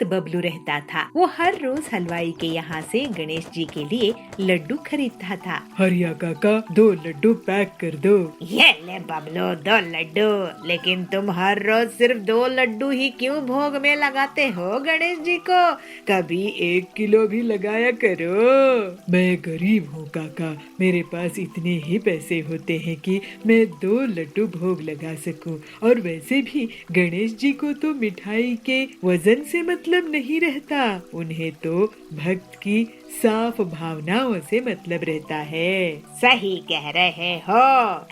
बबलू रहता था। वो हर रोज हलवाई के यहाँ से गणेश जी के लिए लड्डू खरीदता था। हरिया काका 2 लड्डू पैक कर दो। ये ले बबलू 2 लड्डू। लेकिन तुम हर रोज सिर्फ 2 लड्डू ही क्यों भोग में लगाते हो गणेश जी को? कभी 1 किलो भी लगाया करो। मैं गरीब हूँ काका, मेरे पास इतने ही पैसे होते हैं कि मैं 2 लड्डू भोग लगा सकूं। और वैसे भी गणेश जी को तो मिठाई के वजन से मतलब नहीं रहता, उन्हें तो भक्त की साफ भावनाओं से मतलब रहता है। सही कह रहे हो।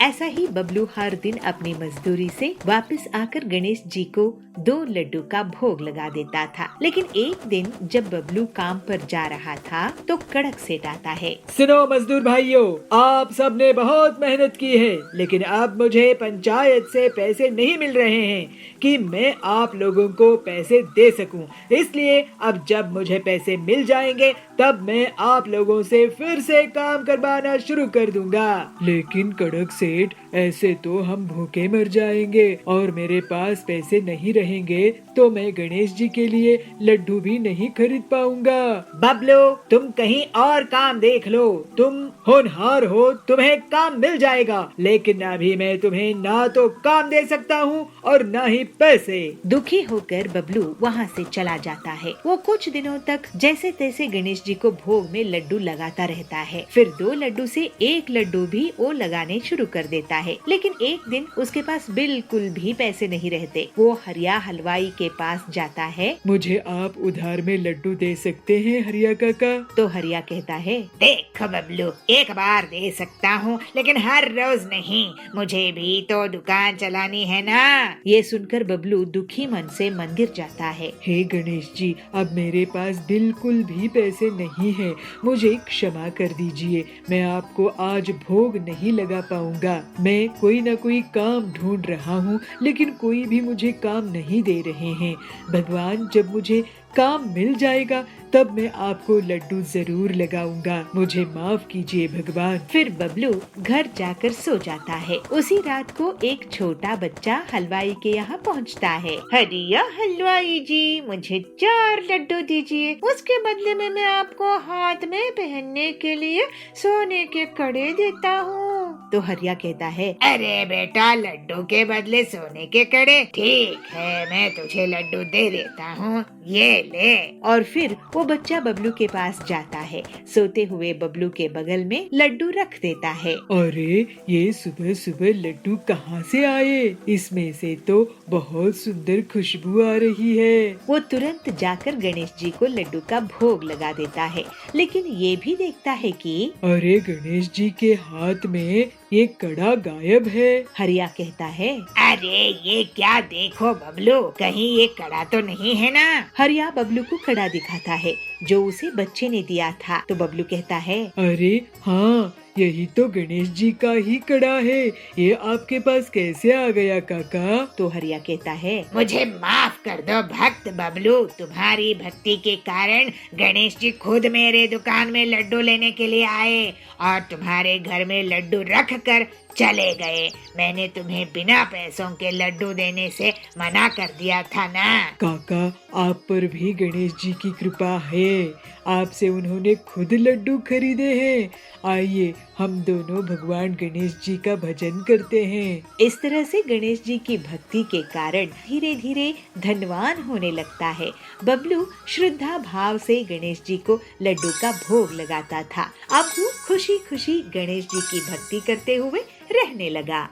ऐसा ही बबलू हर दिन अपनी मजदूरी से वापस आकर गणेश जी को 2 लड्डू का भोग लगा देता था। लेकिन एक दिन जब बबलू काम पर जा रहा था तो कड़क सेठ आता है। सुनो मजदूर भाइयों, आप सब ने बहुत मेहनत की है, लेकिन अब मुझे पंचायत से पैसे नहीं मिल रहे हैं कि मैं आप लोगों को पैसे दे सकूं। इसलिए अब जब मुझे पैसे मिल जाएंगे तब मैं आप लोगों से फिर से काम करवाना शुरू कर दूंगा। लेकिन कड़क सेठ, ऐसे तो हम भूखे मर जाएंगे और मेरे पास पैसे नहीं रहेंगे तो मैं गणेश जी के लिए लड्डू भी नहीं खरीद पाऊंगा। बबलू, तुम कहीं और काम देख लो। तुम होनहार हो, तुम्हें काम मिल जाएगा, लेकिन अभी मैं तुम्हें ना तो काम दे सकता हूँ और ना ही पैसे। दुखी होकर बबलू वहाँ से चला जाता है। वो कुछ दिनों तक जैसे तैसे गणेश जी को भोग में लड्डू लगाता रहता है। फिर 2 लड्डू से 1 लड्डू भी वो लगाने शुरू कर देता है। लेकिन एक दिन उसके पास बिल्कुल भी पैसे नहीं रहते। वो हरिया हलवाई के पास जाता है। मुझे आप उधार में लड्डू दे सकते हैं हरिया काका? तो हरिया कहता है, देखो बबलू, एक बार दे सकता हूँ, लेकिन हर रोज नहीं। मुझे भी तो दुकान चलानी है ना। ये सुनकर बबलू दुखी मन से मंदिर जाता है। हे गणेश जी, अब मेरे पास बिल्कुल भी पैसे नहीं है, मुझे क्षमा कर दीजिए। मैं आपको आज भोग नहीं लगा पाऊंगा। मैं कोई न कोई काम ढूंढ रहा हूँ, लेकिन कोई भी मुझे काम नहीं दे रहे हैं। भगवान, जब मुझे काम मिल जाएगा तब मैं आपको लड्डू जरूर लगाऊंगा। मुझे माफ कीजिए भगवान। फिर बबलू घर जाकर सो जाता है। उसी रात को एक छोटा बच्चा हलवाई के यहाँ पहुँचता है। हरिया हलवाई जी, मुझे 4 लड्डू दीजिए। उसके बदले में मैं आपको हाथ में पहनने के लिए सोने के कड़े देता हूँ। तो हरिया कहता है, अरे बेटा, लड्डू के बदले सोने के कड़े? ठीक है, मैं तुझे लड्डू दे देता हूँ, ये ले। और फिर वो बच्चा बबलू के पास जाता है। सोते हुए बबलू के बगल में लड्डू रख देता है। अरे, ये सुबह सुबह लड्डू कहाँ से आए? इसमें से तो बहुत सुंदर खुशबू आ रही है। वो तुरंत जाकर गणेश जी को लड्डू का भोग लगा देता है। लेकिन ये भी देखता है कि अरे, गणेश जी के हाथ में ये कड़ा गायब है। हरिया कहता है, अरे ये क्या देखो बबलू, कहीं ये कड़ा तो नहीं है ना? हरिया बबलू को कड़ा दिखाता है जो उसे बच्चे ने दिया था। तो बबलू कहता है, अरे हाँ, यही तो गणेश जी का ही कड़ा है। ये आपके पास कैसे आ गया काका? तो हरिया कहता है, मुझे माफ कर दो भक्त बबलू, तुम्हारी भक्ति के कारण गणेश जी खुद मेरे दुकान में लड्डू लेने के लिए आए और तुम्हारे घर में लड्डू रख कर चले गए। मैंने तुम्हें बिना पैसों के लड्डू देने से मना कर दिया था ना। काका, आप पर भी गणेश जी की कृपा है। आपसे उन्होंने खुद लड्डू खरीदे हैं। आइए हम दोनों भगवान गणेश जी का भजन करते हैं। इस तरह से गणेश जी की भक्ति के कारण धीरे धीरे धनवान होने लगता है। बबलू श्रद्धा भाव से गणेश जी को लड्डू का भोग लगाता था। अब वो खुशी खुशी गणेश जी की भक्ति करते हुए रहने लगा।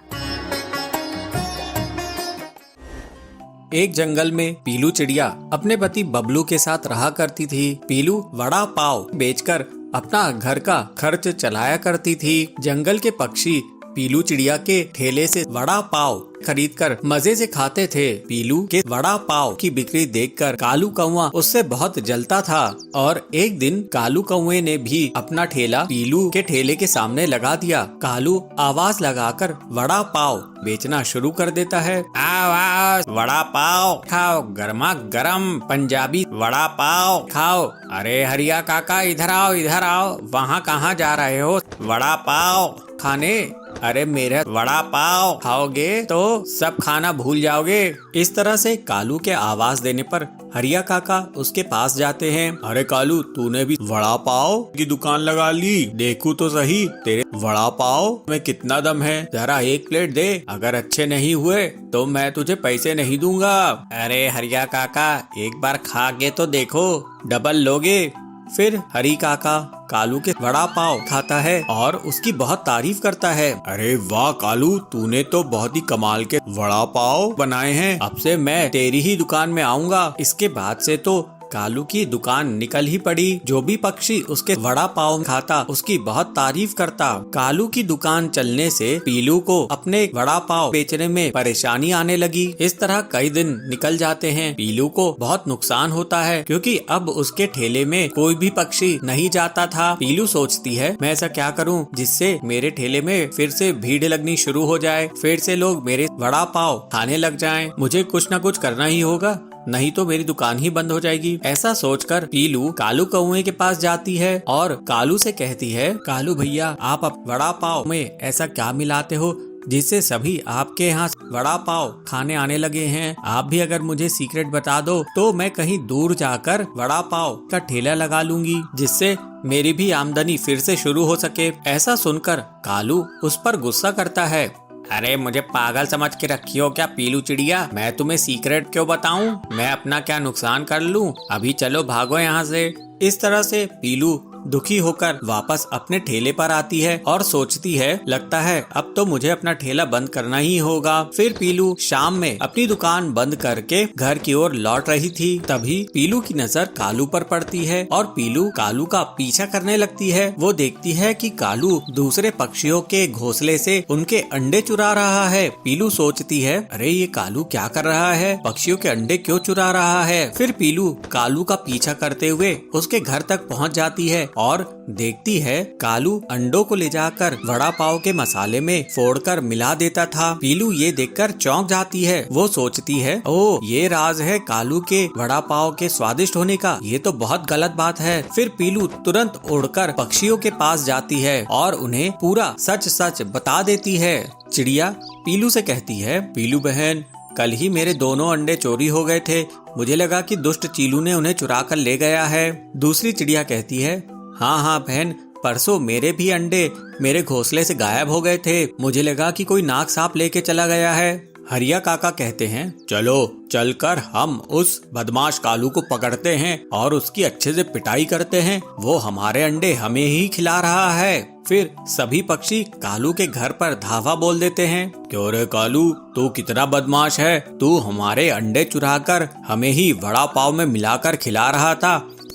एक जंगल में पीलू चिड़िया अपने पति बबलू के साथ रहा करती थी। पीलू वड़ा पाव बेचकर अपना घर का खर्च चलाया करती थी। जंगल के पक्षी पीलू चिड़िया के ठेले से वड़ा पाव खरीदकर मजे से खाते थे। पीलू के वड़ा पाव की बिक्री देखकर कालू कौवा उससे बहुत जलता था और एक दिन कालू कौवे ने भी अपना ठेला पीलू के ठेले के सामने लगा दिया। कालू आवाज लगाकर वड़ा पाव बेचना शुरू कर देता है। आओ आओ, वड़ा पाव खाओ, गर्मा गर्म पंजाबी वड़ा पाव खाओ। अरे हरिया काका, इधर आओ इधर आओ, वहाँ कहाँ जा रहे हो? वड़ा पाव खाने? अरे मेरा वड़ा पाव खाओगे तो सब खाना भूल जाओगे। इस तरह से कालू के आवाज देने पर हरिया काका उसके पास जाते हैं। अरे कालू, तूने भी वड़ा पाव की दुकान लगा ली, देखूं तो सही तेरे वड़ा पाव में कितना दम है, जरा एक प्लेट दे, अगर अच्छे नहीं हुए तो मैं तुझे पैसे नहीं दूंगा। अरे हरिया काका, एक बार खा के तो देखो, डबल लोगे। फिर हरी काका कालू के वड़ा पाव खाता है और उसकी बहुत तारीफ करता है। अरे वाह कालू, तूने तो बहुत ही कमाल के वड़ा पाव बनाए हैं, अब से मैं तेरी ही दुकान में आऊंगा। इसके बाद से तो कालू की दुकान निकल ही पड़ी। जो भी पक्षी उसके वड़ा पाव खाता उसकी बहुत तारीफ करता। कालू की दुकान चलने से पीलू को अपने वड़ा पाव बेचने में परेशानी आने लगी। इस तरह कई दिन निकल जाते हैं। पीलू को बहुत नुकसान होता है क्योंकि अब उसके ठेले में कोई भी पक्षी नहीं जाता था। पीलू सोचती है, मैं ऐसा क्या करूं जिससे मेरे ठेले में फिर से भीड़ लगनी शुरू हो जाए, फिर से लोग मेरे वड़ा पाव खाने लग जाएं। मुझे कुछ न कुछ करना ही होगा, नहीं तो मेरी दुकान ही बंद हो जाएगी। ऐसा सोचकर पीलू कालू कौवे के पास जाती है और कालू से कहती है, कालू भैया, आप वड़ा पाव में ऐसा क्या मिलाते हो जिससे सभी आपके यहाँ वड़ा पाव खाने आने लगे हैं? आप भी अगर मुझे सीक्रेट बता दो तो मैं कहीं दूर जाकर वड़ा पाव का ठेला लगा लूंगी, जिससे मेरी भी आमदनी फिर से शुरू हो सके। ऐसा सुनकर कालू उस पर गुस्सा करता है। अरे मुझे पागल समझ के रखी हो क्या पीलू चिड़िया? मैं तुम्हें सीक्रेट क्यों बताऊं? मैं अपना क्या नुकसान कर लूं? अभी चलो भागो यहाँ से। इस तरह से पीलू दुखी होकर वापस अपने ठेले पर आती है और सोचती है, लगता है अब तो मुझे अपना ठेला बंद करना ही होगा। फिर पीलू शाम में अपनी दुकान बंद करके घर की ओर लौट रही थी। तभी पीलू की नजर कालू पर पड़ती है और पीलू कालू का पीछा करने लगती है। वो देखती है कि कालू दूसरे पक्षियों के घोंसले से उनके अंडे चुरा रहा है। पीलू सोचती है, अरे ये कालू क्या कर रहा है, पक्षियों के अंडे क्यों चुरा रहा है? फिर पीलू कालू का पीछा करते हुए उसके घर तक पहुँच जाती है और देखती है कालू अंडों को ले जाकर वड़ा पाव के मसाले में फोड़कर मिला देता था। पीलू ये देखकर चौंक जाती है। वो सोचती है, ओ ये राज है कालू के वड़ा पाव के स्वादिष्ट होने का, ये तो बहुत गलत बात है। फिर पीलू तुरंत उड़कर पक्षियों के पास जाती है और उन्हें पूरा सच सच बता देती है। चिड़िया पीलू से कहती है, पीलू बहन, कल ही मेरे दोनों अंडे चोरी हो गए थे, मुझे लगा कि दुष्ट चीलू ने उन्हें चुरा कर ले गया है। दूसरी चिड़िया कहती है, हाँ बहन, परसों मेरे भी अंडे मेरे घोंसले से गायब हो गए थे, मुझे लगा कि कोई नाग सांप लेके चला गया है। हरिया काका कहते हैं, चलो चलकर हम उस बदमाश कालू को पकड़ते हैं और उसकी अच्छे से पिटाई करते हैं, वो हमारे अंडे हमें ही खिला रहा है। फिर सभी पक्षी कालू के घर पर धावा बोल देते हैं, क्यों रे कालू, तू कितना बदमाश है, तू हमारे अंडे चुराकर हमें ही वड़ा पाव में मिलाकर खिला रहा था,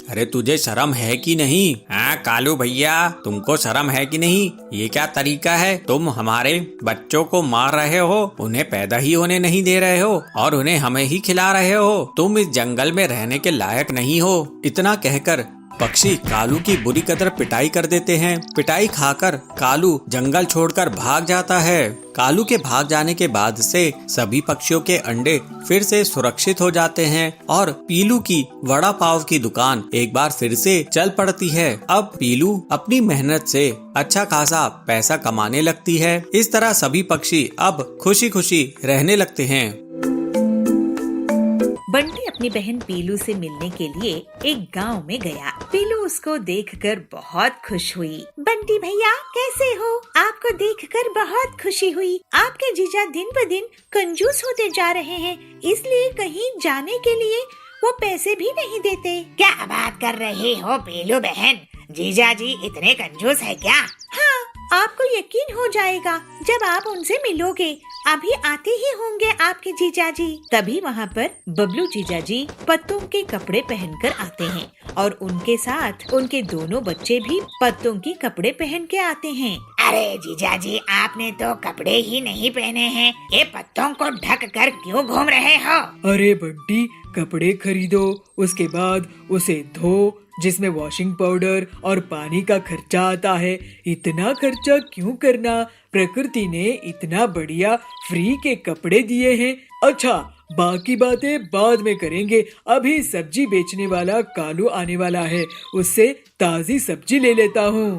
अरे तुझे शर्म है कि नहीं? हाँ कालू भैया, तुमको शर्म है कि नहीं? ये क्या तरीका है? तुम हमारे बच्चों को मार रहे हो, उन्हें पैदा ही होने नहीं दे रहे हो और उन्हें हमें ही खिला रहे हो, तुम इस जंगल में रहने के लायक नहीं हो। इतना कहकर पक्षी कालू की बुरी कदर पिटाई कर देते हैं। पिटाई खाकर कालू जंगल छोड़कर भाग जाता है। कालू के भाग जाने के बाद से सभी पक्षियों के अंडे फिर से सुरक्षित हो जाते हैं और पीलू की वड़ा पाव की दुकान एक बार फिर से चल पड़ती है। अब पीलू अपनी मेहनत से अच्छा खासा पैसा कमाने लगती है। इस तरह सभी पक्षी अब खुशी खुशी रहने लगते हैं। बंटी अपनी बहन पीलू से मिलने के लिए एक गांव में गया। पीलू उसको देखकर बहुत खुश हुई। बंटी भैया कैसे हो? आपको देखकर बहुत खुशी हुई। आपके जीजा दिन ब दिन कंजूस होते जा रहे हैं, इसलिए कहीं जाने के लिए वो पैसे भी नहीं देते। क्या बात कर रही हो पीलू बहन, जीजा जी इतने कंजूस है क्या? हाँ, आपको यकीन हो जाएगा जब आप उनसे मिलोगे। अभी आते ही होंगे आपके जीजा जी। तभी वहाँ पर बबलू जीजा जी पत्तों के कपड़े पहनकर आते हैं और उनके साथ उनके दोनों बच्चे भी पत्तों के कपड़े पहन के आते हैं। अरे जीजा जी, आपने तो कपड़े ही नहीं पहने हैं, ये पत्तों को ढक कर क्यों घूम रहे हो? अरे बंटी, कपड़े खरीदो, उसके बाद उसे धो, जिसमें वॉशिंग पाउडर और पानी का खर्चा आता है। इतना खर्चा क्यों करना? प्रकृति ने इतना बढ़िया फ्री के कपड़े दिए हैं। अच्छा, बाकी बातें बाद में करेंगे। अभी सब्जी बेचने वाला कालू आने वाला है, उससे ताजी सब्जी ले लेता हूँ।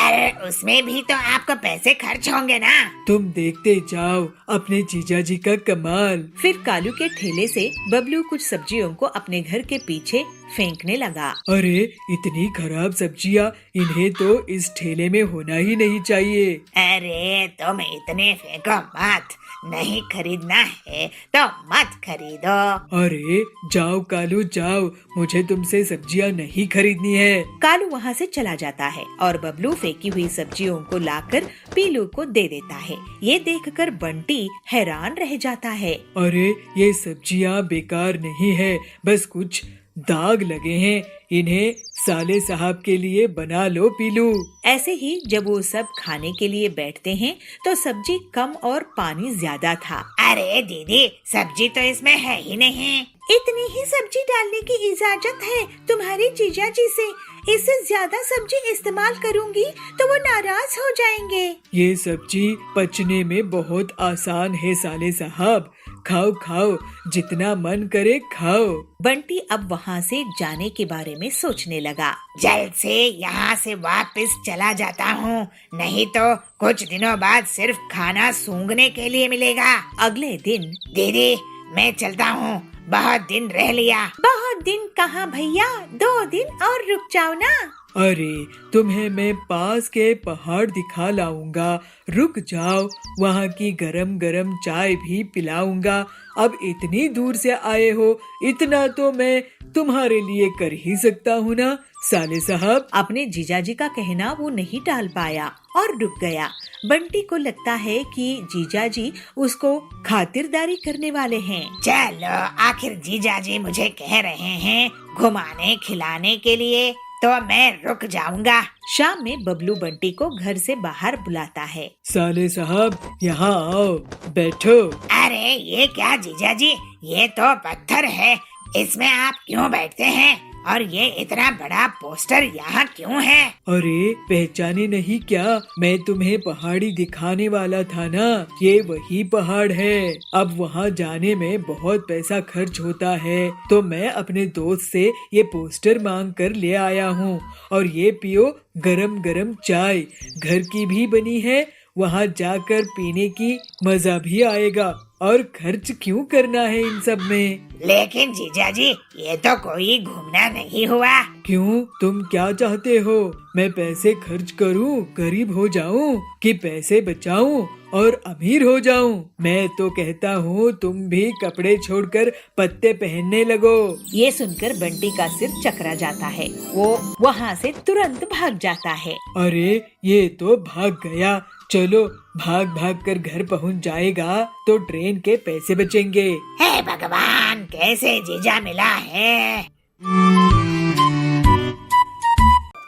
पर उसमें भी तो आपको पैसे खर्च होंगे ना। तुम देखते जाओ अपने जीजा जी का कमाल। फिर कालू के ठेले से बबलू कुछ सब्जियों को अपने घर के पीछे फेंकने लगा। अरे इतनी खराब सब्जियाँ, इन्हें तो इस ठेले में होना ही नहीं चाहिए। अरे तुम इतने फेंको मत, नहीं खरीदना है तो मत खरीदो। अरे जाओ कालू जाओ, मुझे तुमसे सब्जियाँ नहीं खरीदनी है। कालू वहाँ से चला जाता है और बबलू फेंकी हुई सब्जियों को लाकर पीलू को दे देता है। ये देखकर बंटी हैरान रह जाता है। अरे ये सब्जियाँ बेकार नहीं है, बस कुछ दाग लगे हैं, इन्हें साले साहब के लिए बना लो पीलू। ऐसे ही जब वो सब खाने के लिए बैठते हैं तो सब्जी कम और पानी ज्यादा था। अरे दीदी, सब्जी तो इसमें है ही नहीं। इतनी ही सब्जी डालने की इजाजत है तुम्हारे जीजा जी से। इससे ज्यादा सब्जी इस्तेमाल करूंगी तो वो नाराज हो जाएंगे। ये सब्जी पचने में बहुत आसान है साले साहब, खाओ खाओ, जितना मन करे खाओ। बंटी अब वहाँ से जाने के बारे में सोचने लगा। जल्द से यहाँ से वापस चला जाता हूँ, नहीं तो कुछ दिनों बाद सिर्फ खाना सूंघने के लिए मिलेगा। अगले दिन दीदी मैं चलता हूँ, बहुत दिन रह लिया। बहुत दिन कहाँ भैया, 2 दिन और रुक जाओ ना। अरे तुम्हें मैं पास के पहाड़ दिखा लाऊंगा, रुक जाओ, वहाँ की गरम गरम चाय भी पिलाऊंगा। अब इतनी दूर से आए हो, इतना तो मैं तुम्हारे लिए कर ही सकता हूँ ना साले साहब। अपने जीजाजी का कहना वो नहीं टाल पाया और रुक गया। बंटी को लगता है कि जीजाजी उसको खातिरदारी करने वाले हैं। चलो, आखिर जीजाजी मुझे कह रहे हैं घुमाने खिलाने के लिए, तो मैं रुक जाऊंगा। शाम में बबलू बंटी को घर से बाहर बुलाता है। साले साहब यहाँ आओ, बैठो। अरे ये क्या जीजाजी, ये तो पत्थर है, इसमें आप क्यों बैठते हैं? और ये इतना बड़ा पोस्टर यहाँ क्यों है? अरे पहचाने नहीं क्या, मैं तुम्हें पहाड़ी दिखाने वाला था ना, ये वही पहाड़ है। अब वहाँ जाने में बहुत पैसा खर्च होता है, तो मैं अपने दोस्त से ये पोस्टर मांग कर ले आया हूँ। और ये पियो गरम गरम चाय, घर की भी बनी है, वहाँ जाकर पीने की मजा भी आएगा। और खर्च क्यों करना है इन सब में? लेकिन जीजाजी ये तो कोई घूमना नहीं हुआ। क्यों, तुम क्या चाहते हो? मैं पैसे खर्च करूं, गरीब हो जाऊं, कि पैसे बचाऊं और अमीर हो जाऊं? मैं तो कहता हूँ तुम भी कपड़े छोड़कर पत्ते पहनने लगो। ये सुनकर बंटी का सिर चकरा जाता है, वो वहाँ से तुरंत भाग जाता है। अरे ये तो भाग गया, चलो भाग भाग कर घर पहुँच जाएगा तो ट्रेन के पैसे बचेंगे। हे भगवान, कैसे जीजा मिला है?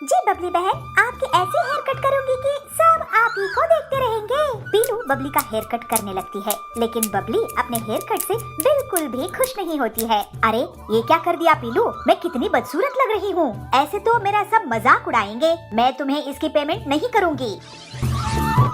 जी बबली बहन, आपकी ऐसी हेयर कट करूंगी कि सब आप ही को देखते रहेंगे। पीलू बबली का हेयर कट करने लगती है, लेकिन बबली अपने हेयर कट से बिल्कुल भी खुश नहीं होती है। अरे ये क्या कर दिया पीलू, मैं कितनी बदसूरत लग रही हूँ, ऐसे तो मेरा सब मजाक उड़ाएंगे, मैं तुम्हें इसकी पेमेंट नहीं करूँगी।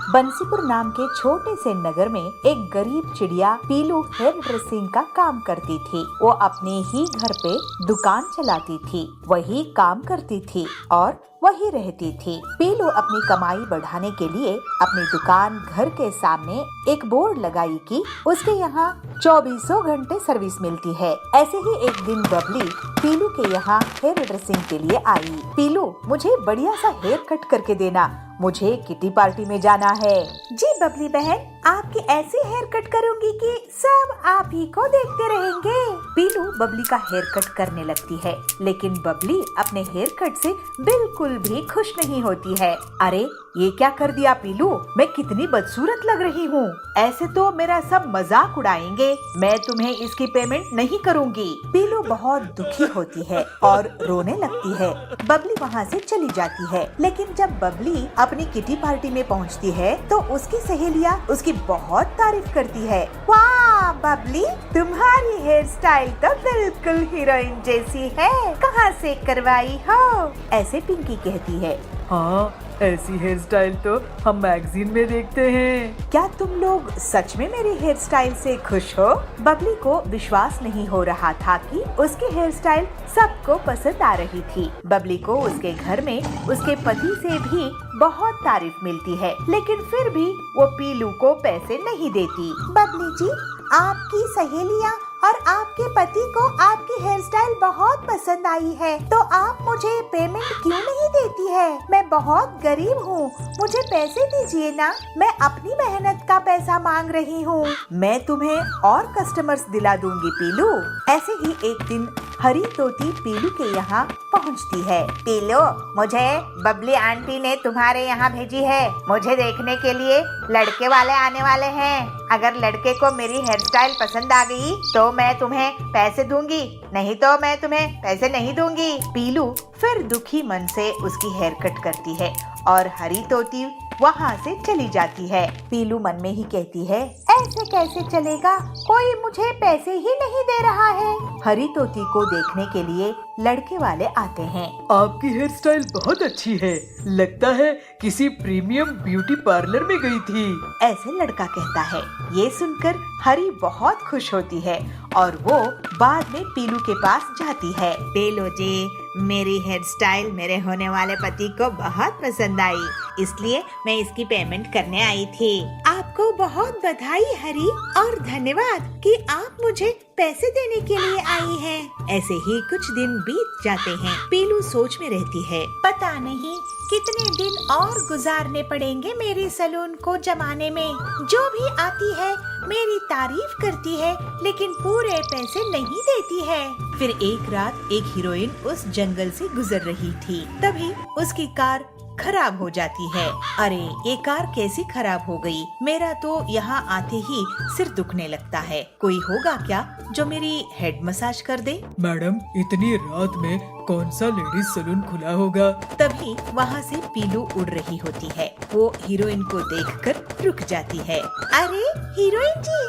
बंसीपुर नाम के छोटे से नगर में एक गरीब चिड़िया पीलू हेयर ड्रेसिंग का काम करती थी। वो अपने ही घर पे दुकान चलाती थी, वही काम करती थी और वही रहती थी। पीलू अपनी कमाई बढ़ाने के लिए अपनी दुकान घर के सामने एक बोर्ड लगाई कि उसके यहाँ 24 घंटे सर्विस मिलती है। ऐसे ही एक दिन बबली पीलू के यहाँ हेयर ड्रेसिंग के लिए आई। पीलू, मुझे बढ़िया सा हेयर कट करके देना, मुझे किटी पार्टी में जाना है। जी बबली बहन, आपकी ऐसी हेयर कट करूंगी कि सब आप ही को देखते रहेंगे। पीलू बबली का हेयर कट करने लगती है, लेकिन बबली अपने हेयर कट से बिल्कुल भी खुश नहीं होती है। अरे ये क्या कर दिया पीलू, मैं कितनी बदसूरत लग रही हूँ, ऐसे तो मेरा सब मजाक उड़ाएंगे, मैं तुम्हें इसकी पेमेंट नहीं करूँगी। पीलू बहुत दुखी होती है और रोने लगती है। बबली वहाँ से चली जाती है, लेकिन जब बबली अपनी किटी पार्टी में पहुँचती है तो उसकी सहेलियाँ उसकी बहुत तारीफ करती है। वाह बबली, तुम्हारी हेयर स्टाइल तो बिल्कुल हीरोइन जैसी है, कहाँ से करवाई हो? ऐसे पिंकी कहती है। हाँ, ऐसी हेयर स्टाइल तो हम मैगजीन में देखते हैं। क्या तुम लोग सच में मेरी हेयर स्टाइल से खुश हो? बबली को विश्वास नहीं हो रहा था कि उसकी हेयर स्टाइल सबको पसंद आ रही थी। बबली को उसके घर में उसके पति से भी बहुत तारीफ मिलती है, लेकिन फिर भी वो पीलू को पैसे नहीं देती। बबली जी, आपकी सहेलियाँ और आपके पति को आपकी हेयर स्टाइल बहुत पसंद आई है, तो आप मुझे पेमेंट क्यों नहीं देती है? मैं बहुत गरीब हूँ, मुझे पैसे दीजिए ना, मैं अपनी मेहनत का पैसा मांग रही हूँ। मैं तुम्हें और कस्टमर्स दिला दूंगी पीलू। ऐसे ही एक दिन हरी तोती पीलू के यहाँ पहुँचती है। पीलू, मुझे बबली आंटी ने तुम्हारे यहाँ भेजी है। मुझे देखने के लिए लड़के वाले आने वाले हैं। अगर लड़के को मेरी हेयर स्टाइल पसंद आ गई तो मैं तुम्हें पैसे दूंगी, नहीं तो मैं तुम्हें पैसे नहीं दूंगी। पीलू फिर दुखी मन से उसकी हेयर कट करती है और हरी तोती वहाँ से चली जाती है। पीलू मन में ही कहती है, ऐसे कैसे चलेगा, कोई मुझे पैसे ही नहीं दे रहा है। हरी तोती को देखने के लिए लड़के वाले आते हैं। आपकी हेयर स्टाइल बहुत अच्छी है, लगता है किसी प्रीमियम ब्यूटी पार्लर में गई थी। ऐसे लड़का कहता है। ये सुनकर हरी बहुत खुश होती है और वो बाद में पीलू के पास जाती है। पीलू जी, मेरी हेयर स्टाइल मेरे होने वाले पति को बहुत पसंद आई, इसलिए मैं इसकी पेमेंट करने आई थी। आपको बहुत बधाई हरी, और धन्यवाद कि आप मुझे पैसे देने के लिए आई हैं। ऐसे ही कुछ दिन बीत जाते हैं। पीलू सोच में रहती है, पता नहीं कितने दिन और गुजारने पड़ेंगे मेरे सैलून को जमाने में। जो भी आती है मेरी तारीफ करती है, लेकिन पूरे पैसे नहीं देती है। फिर एक रात एक हीरोइन उस जंगल से गुजर रही थी। तभी उसकी कार खराब हो जाती है। अरे, ये कार कैसी खराब हो गई? मेरा तो यहाँ आते ही सिर दुखने लगता है। कोई होगा क्या जो मेरी हेड मसाज कर दे? मैडम, इतनी रात में कौन सा लेडीज सैलून खुला होगा? तभी वहाँ से पीलू उड़ रही होती है। वो हीरोइन को देखकर रुक जाती है। अरे हीरोइन जी,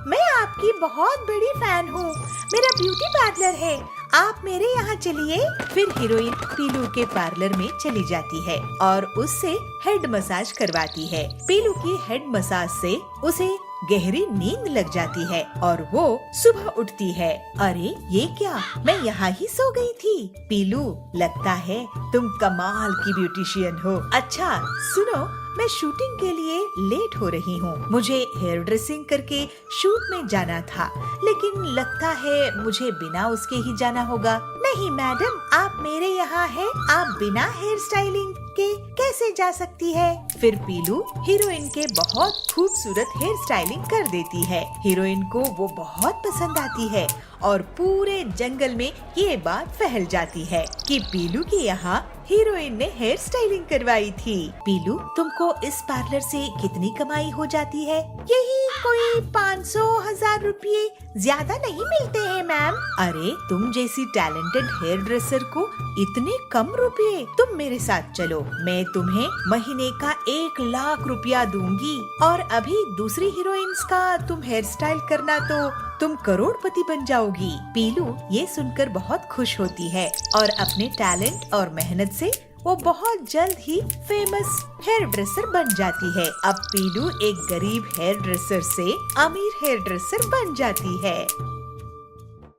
मैं आपकी बहुत बड़ी फैन हूँ। मेरा ब्यूटी पार्लर है, आप मेरे यहाँ चलिए। फिर हीरोइन पीलू के पार्लर में चली जाती है और उससे हेड मसाज करवाती है। पीलू की हेड मसाज से उसे गहरी नींद लग जाती है और वो सुबह उठती है। अरे, ये क्या, मैं यहाँ ही सो गई थी। पीलू, लगता है तुम कमाल की ब्यूटिशियन हो। अच्छा सुनो, मैं शूटिंग के लिए लेट हो रही हूँ। मुझे हेयर ड्रेसिंग करके शूट में जाना था, लेकिन लगता है मुझे बिना उसके ही जाना होगा। नहीं मैडम, आप मेरे यहाँ हैं, आप बिना हेयर स्टाइलिंग के कैसे जा सकती है? फिर पीलू हीरोइन के बहुत खूबसूरत हेयर स्टाइलिंग कर देती है। हीरोइन को वो बहुत पसंद आती है और पूरे जंगल में ये बात फैल जाती है कि पीलू के यहाँ हीरोइन ने हेयर स्टाइलिंग करवाई थी। पीलू, तुमको इस पार्लर से कितनी कमाई हो जाती है? यही कोई 500,000 रुपये, ज्यादा नहीं मिलते हैं मैम। अरे, तुम जैसी टैलेंटेड हेयर ड्रेसर को इतने कम रुपये? तुम मेरे साथ चलो, मैं तुम्हें महीने का 1 लाख रुपया दूंगी और अभी दूसरी हीरोइंस का तुम हेयर स्टाइल करना तो तुम करोड़पति बन जाओगी। पीलू ये सुनकर बहुत खुश होती है और अपने टैलेंट और मेहनत से वो बहुत जल्द ही फेमस हेयर ड्रेसर बन जाती है। अब पीलू एक गरीब हेयर ड्रेसर से अमीर हेयर ड्रेसर बन जाती है।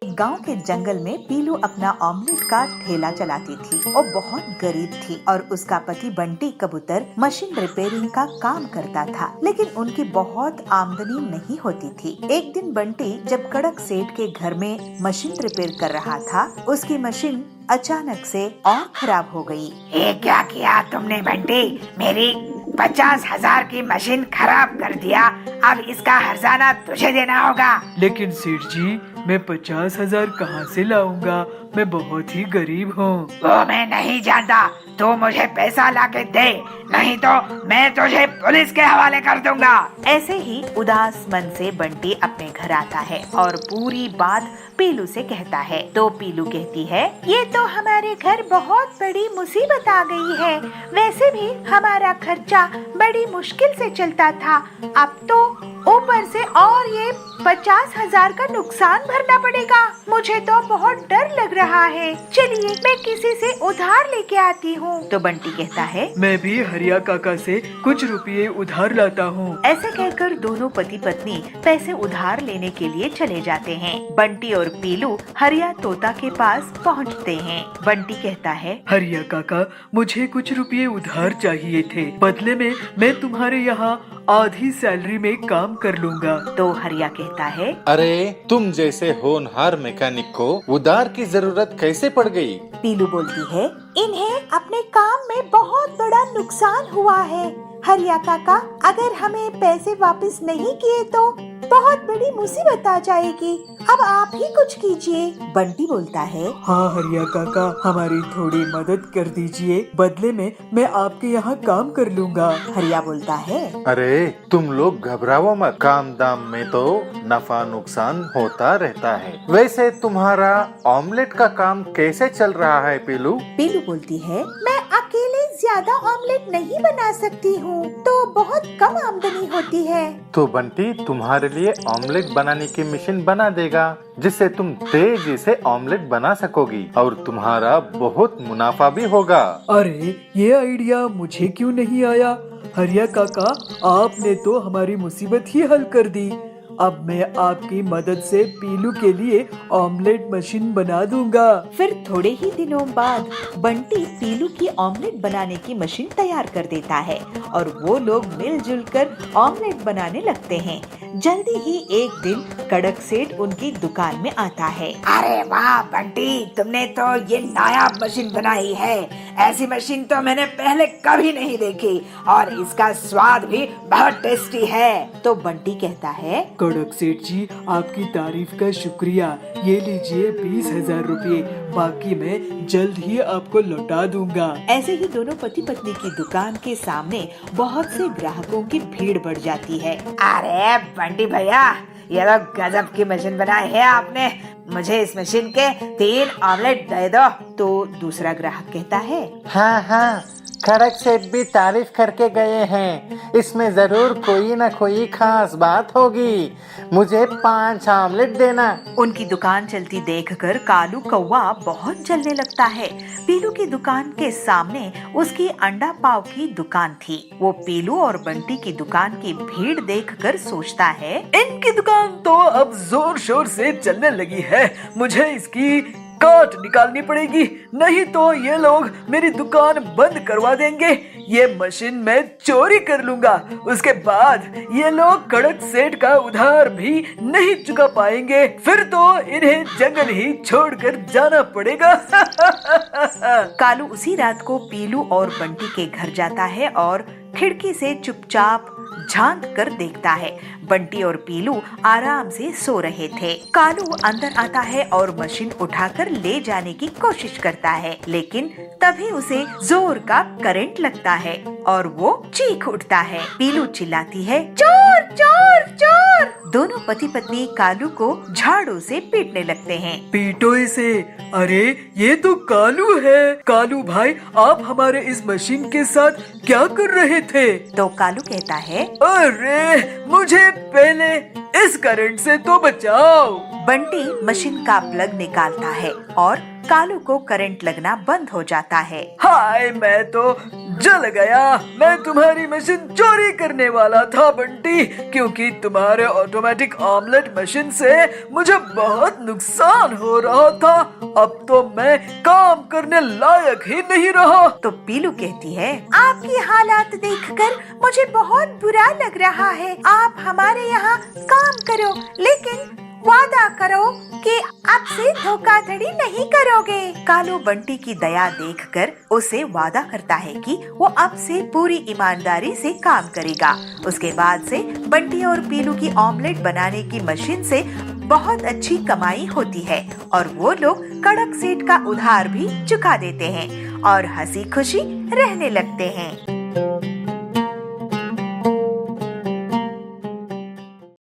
गांव के जंगल में पीलू अपना ऑमलेट का ठेला चलाती थी। वो बहुत गरीब थी और उसका पति बंटी कबूतर मशीन रिपेयरिंग का काम करता था, लेकिन उनकी बहुत आमदनी नहीं होती थी। एक दिन बंटी जब कड़क सेठ के घर में मशीन रिपेयर कर रहा था, उसकी मशीन अचानक से और खराब हो गई। ये क्या किया तुमने बंटी? मेरी 50,000 की मशीन खराब कर दिया। अब इसका हर्जाना तुझे देना होगा। लेकिन सेठ जी, मैं 50,000 कहाँ से लाऊंगा? मैं बहुत ही गरीब हूँ। वो मैं नहीं जानता, तू मुझे पैसा लाके दे, नहीं तो मैं तुझे पुलिस के हवाले कर दूंगा। ऐसे ही उदास मन से बंटी अपने घर आता है और पूरी बात पीलू से कहता है। तो पीलू कहती है, ये तो हमारे घर बहुत बड़ी मुसीबत आ गई है। वैसे भी हमारा खर्चा बड़ी मुश्किल से चलता था, अब तो ऊपर से और ये 50,000 का नुकसान भरना पड़ेगा। मुझे तो बहुत डर लग रहा रहा है। चलिए मैं किसी से उधार लेके आती हूँ। तो बंटी कहता है, मैं भी हरिया काका से कुछ रुपये उधार लाता हूँ। ऐसे कहकर दोनों पति पत्नी पैसे उधार लेने के लिए चले जाते हैं। बंटी और पीलू हरिया तोता के पास पहुँचते हैं। बंटी कहता है, हरिया काका, मुझे कुछ रुपये उधार चाहिए थे। बदले में मैं तुम्हारे यहाँ आधी सैलरी में काम कर लूँगा। तो हरिया कहता है, अरे तुम जैसे होनहार मैकेनिक को उधार की जरूरत कैसे पड़ गई? पीलू बोलती है, इन्हें अपने काम में बहुत बड़ा नुकसान हुआ है। हरिया काका, अगर हमें पैसे वापस नहीं किए तो बहुत बड़ी मुसीबत आ जाएगी। अब आप ही कुछ कीजिए। बंटी बोलता है, हाँ हरिया काका, हमारी थोड़ी मदद कर दीजिए। बदले में मैं आपके यहाँ काम कर लूँगा। हरिया बोलता है, अरे तुम लोग घबराओ मत, काम दाम में तो नफा नुकसान होता रहता है। वैसे तुम्हारा ऑमलेट का काम कैसे चल रहा है पीलू? पीलू बोलती है, मैं अकेले ज्यादा ऑमलेट नहीं बना सकती हूँ, तो बहुत कम आमदनी होती है। तो बंटी तुम्हारे लिए ऑमलेट बनाने की मशीन बना देगा, जिससे तुम तेजी से ऑमलेट बना सकोगी और तुम्हारा बहुत मुनाफा भी होगा। अरे ये आइडिया मुझे क्यों नहीं आया? हरिया काका, आपने तो हमारी मुसीबत ही हल कर दी। अब मैं आपकी मदद से पीलू के लिए ऑमलेट मशीन बना दूंगा। फिर थोड़े ही दिनों बाद बंटी पीलू की ऑमलेट बनाने की मशीन तैयार कर देता है और वो लोग मिलजुल कर ऑमलेट बनाने लगते हैं। जल्दी ही एक दिन कड़क सेठ उनकी दुकान में आता है। अरे वाह बंटी, तुमने तो ये नायाब मशीन बनाई है। ऐसी मशीन तो मैंने पहले कभी नहीं देखी और इसका स्वाद भी बहुत टेस्टी है। तो बंटी कहता है, कड़क सेठ जी, आपकी तारीफ का शुक्रिया। ये लीजिए 20,000 रुपये, बाकी मैं जल्द ही आपको लौटा दूंगा। ऐसे ही दोनों पति पत्नी की दुकान के सामने बहुत से ग्राहकों की भीड़ बढ़ जाती है। अरे बंटी भैया, ये तो गजब की मशीन बनाई है आपने। मुझे इस मशीन के 3 ऑमलेट दे दो। तो दूसरा ग्राहक कहता है, हाँ हाँ, कड़क सेठ भी तारीफ करके गए हैं। इसमें जरूर कोई न कोई खास बात होगी। मुझे 5 ऑमलेट देना। उनकी दुकान चलती देखकर कालू कौवा बहुत जलने लगता है। पीलू की दुकान के सामने उसकी अंडा पाव की दुकान थी। वो पीलू और बंटी की दुकान की भीड़ देखकर सोचता है, इनकी दुकान तो अब जोर शोर से चलने लगी है। मुझे इसकी काट निकालनी पड़ेगी, नहीं तो ये लोग मेरी दुकान बंद करवा देंगे। ये मशीन मैं चोरी कर लूंगा। उसके बाद ये लोग कड़क सेठ का उधार भी नहीं चुका पाएंगे। फिर तो इन्हें जंगल ही छोड़कर जाना पड़ेगा। कालू उसी रात को पीलू और बंटी के घर जाता है और खिड़की से चुपचाप झांक कर देखता है। बंटी और पीलू आराम से सो रहे थे। कालू अंदर आता है और मशीन उठाकर ले जाने की कोशिश करता है, लेकिन तभी उसे जोर का करंट लगता है और वो चीख उठता है। पीलू चिल्लाती है, चोर चोर चोर। दोनों पति पत्नी कालू को झाड़ू से पीटने लगते हैं। पीटो इसे। अरे ये तो कालू है। कालू भाई, आप हमारे इस मशीन के साथ क्या कर रहे थे? तो कालू कहता है, अरे मुझे पहले इस करंट से तो बचाओ। बंटी मशीन का प्लग निकालता है और कालू को करंट लगना बंद हो जाता है। हाय, मैं तो जल गया। मैं तुम्हारी मशीन चोरी करने वाला था बंटी, क्योंकि तुम्हारे ऑटोमेटिक ऑमलेट मशीन से मुझे बहुत नुकसान हो रहा था। अब तो मैं काम करने लायक ही नहीं रहा। तो पीलू कहती है, आपकी हालात देखकर मुझे बहुत बुरा लग रहा है। आप हमारे यहाँ काम करो, लेकिन वादा करो कि अब से धोखाधड़ी नहीं करोगे। कालू बंटी की दया देखकर उसे वादा करता है कि वो अब से पूरी ईमानदारी से काम करेगा। उसके बाद से बंटी और पीलू की ऑमलेट बनाने की मशीन से बहुत अच्छी कमाई होती है और वो लोग कड़क सेठ का उधार भी चुका देते हैं और हंसी खुशी रहने लगते हैं।